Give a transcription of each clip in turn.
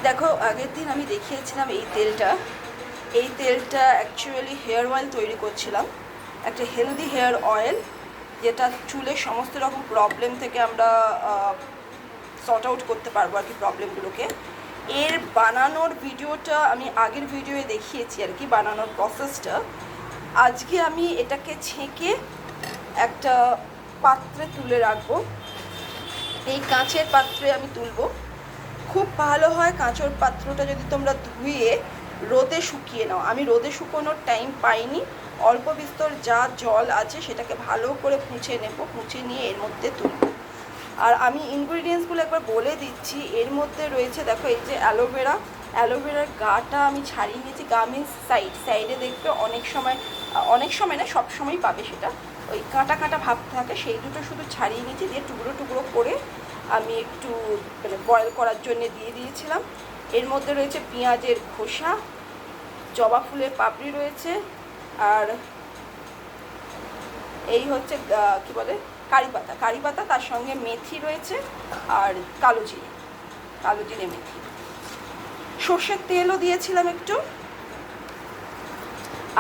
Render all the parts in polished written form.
দেখো আগের দিন আমি দেখিয়েছিলাম এই তেলটা অ্যাকচুয়ালি হেয়ার অয়েল তৈরি করছিলাম, একটা হেলদি হেয়ার অয়েল যেটা চুলের সমস্ত রকম প্রবলেম থেকে আমরা সর্ট আউট করতে পারবো আর কি প্রবলেমগুলোকে। এর বানানোর ভিডিওটা আমি আগের ভিডিওয়ে দেখিয়েছি আর কি, বানানোর প্রসেসটা। আজকে আমি এটাকে ছেঁকে একটা পাত্রে তুলে রাখবো। এই কাঁচের পাত্রে আমি তুলবো। খুব ভালো হয় কাঁচের পাত্রটা যদি তোমরা ধুয়ে রোদে শুকিয়ে নাও। আমি রোদে শুকোনোর টাইম পাইনি, অল্প বিস্তর যা জল আছে সেটাকে ভালো করে মুছে নেব, মুছে নিয়ে এর মধ্যে তুলব। আর আমি ইনগ্রিডিয়েন্টসগুলো একবার বলে দিচ্ছি। এর মধ্যে রয়েছে, দেখো এই যে অ্যালোভেরার গাটা আমি ছাড়িয়ে নিয়েছি। গা মিন্স সাইডে দেখবে অনেক সময় না, সব সময় পাবে সেটা, ওই কাঁটা কাঁটা ভাব থাকে, সেই দুটো শুধু ছাড়িয়ে নিয়েছি, দিয়ে টুকরো টুকরো করে আমি একটু মানে বয়েল করার জন্য দিয়ে দিয়েছিলাম। এর মধ্যে রয়েছে পেঁয়াজের খোসা, জবা ফুলের পাপড়ি রয়েছে, আর এই হচ্ছে কি বলে কারি পাতা, তার সঙ্গে মেথি রয়েছে, আর কালো জিরে মেথি, সর্ষের তেলও দিয়েছিলাম একটু।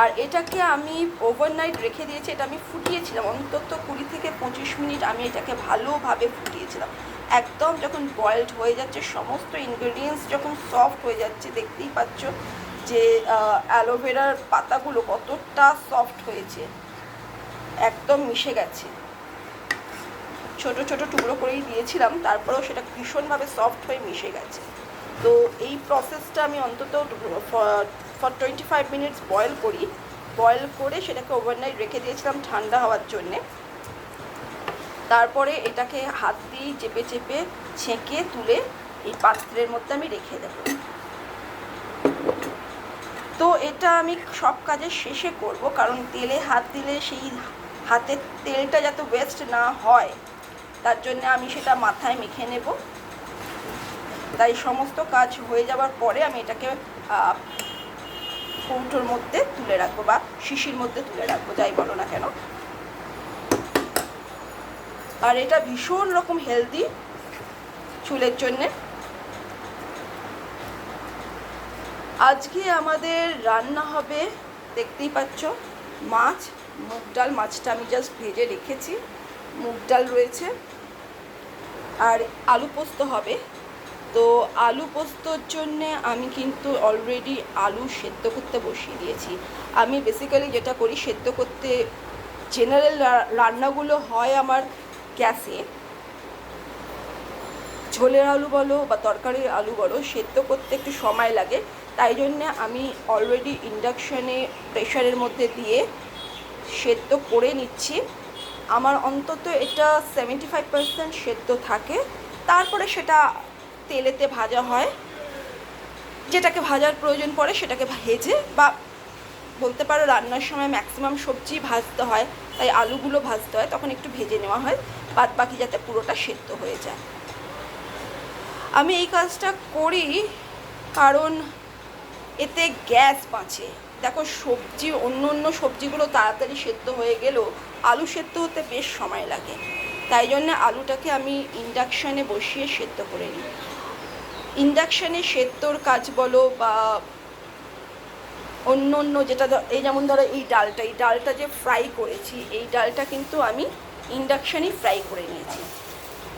আর এটাকে আমি ওভারনাইট রেখে দিয়েছি। এটা আমি ফুটিয়েছিলাম অন্তত 20 থেকে 25 মিনিট। আমি এটাকে ভালোভাবে ফুটিয়েছিলাম। একদম যখন বয়েলড হয়ে যাচ্ছে, সমস্ত ইনগ্রেডিয়েন্টস যখন সফট হয়ে যাচ্ছে, দেখতেই পাচ্ছ যে অ্যালোভেরার পাতাগুলো কতটা সফট হয়েছে, একদম মিশে গেছে। ছোট ছোট টুকরো করেই দিয়েছিলাম, তারপরেও সেটা ভীষণভাবে সফট হয়ে মিশে গেছে। তো এই প্রসেসটা আমি অন্তত ফর 25 মিনিটস বয়েল করে সেটাকে ওভারনাইট রেখে দিয়েছিলাম ঠান্ডা হওয়ার জন্যে। তারপরে এটাকে হাত দিয়ে চেপে চেপে ছেঁকে তুলে এই পাত্রের মধ্যে আমি রেখে দেব। তো এটা আমি সব কাজের শেষে করব, কারণ তেলে হাত দিলে সেই হাতের তেলটা যাতে ওয়েস্ট না হয় তার জন্য আমি সেটা মাথায় মেখে নেব। তাই সমস্ত কাজ হয়ে যাওয়ার পরে আমি এটাকে কৌটোর মধ্যে তুলে রাখবো বা শিশির মধ্যে তুলে রাখবো, যাই বলো না কেন। আর এটা ভীষণ রকম হেলদি চুলের জন্যে। আজকে আমাদের রান্না হবে, দেখতেই পাচ্ছ, মুগ ডাল। মাছটা আমি জাস্ট ভেজে রেখেছি, মুগ ডাল রয়েছে, আর আলু পোস্ত হবে। তো আলু পোস্তর জন্যে আমি কিন্তু অলরেডি আলু সেদ্ধ করতে বসিয়ে দিয়েছি। আমি বেসিক্যালি যেটা করি, সেদ্ধ করতে জেনারেল রান্নাগুলো হয় আমার গ্যাসে, ঝোলের আলু বলো বা তরকারির আলু বলো, সেদ্ধ করতে একটু সময় লাগে। তাই জন্যে আমি অলরেডি ইন্ডাকশানে প্রেশারের মধ্যে দিয়ে সেদ্ধ করে নিচ্ছি। আমার অন্তত এটা 75% সেদ্ধ থাকে, তারপরে সেটা তেলেতে ভাজা হয়। যেটাকে ভাজার প্রয়োজন পড়ে সেটাকে ভেজে, বা বলতে পারো রান্নার সময় ম্যাক্সিমাম সবজি ভাজতে হয়, তাই আলুগুলো ভাজতে হয়, তখন একটু ভেজে নেওয়া হয়, বাদ বাকি যাতে পুরোটা সেদ্ধ হয়ে যায়। আমি এই কাজটা করি কারণ এতে গ্যাস বাঁচে। দেখো অন্য সবজিগুলো তাড়াতাড়ি সেদ্ধ হয়ে গেলেও আলু সেদ্ধ হতে বেশ সময় লাগে। তাই জন্য আলুটাকে আমি ইন্ডাকশানে বসিয়ে সেদ্ধ করে নিই। ইন্ডাকশানে সেদ্ধর কাজ বলো বা অন্য যেটা, এই যেমন ধরো এই ডালটা যে ফ্রাই করেছি, এই ডালটা কিন্তু আমি ইন্ডাকশানেই ফ্রাই করে নিয়েছি।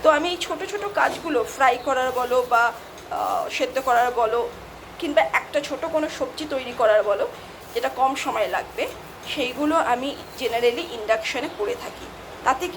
তো আমি এই ছোটো ছোটো কাজগুলো, ফ্রাই করার বলো বা সেদ্ধ করার বলো, কিংবা একটা ছোট কোনো সবজি তৈরি করার বলো যেটা কম সময় লাগবে, সেইগুলো আমি জেনারেলি ইন্ডাকশানে করে থাকি। তাতে কি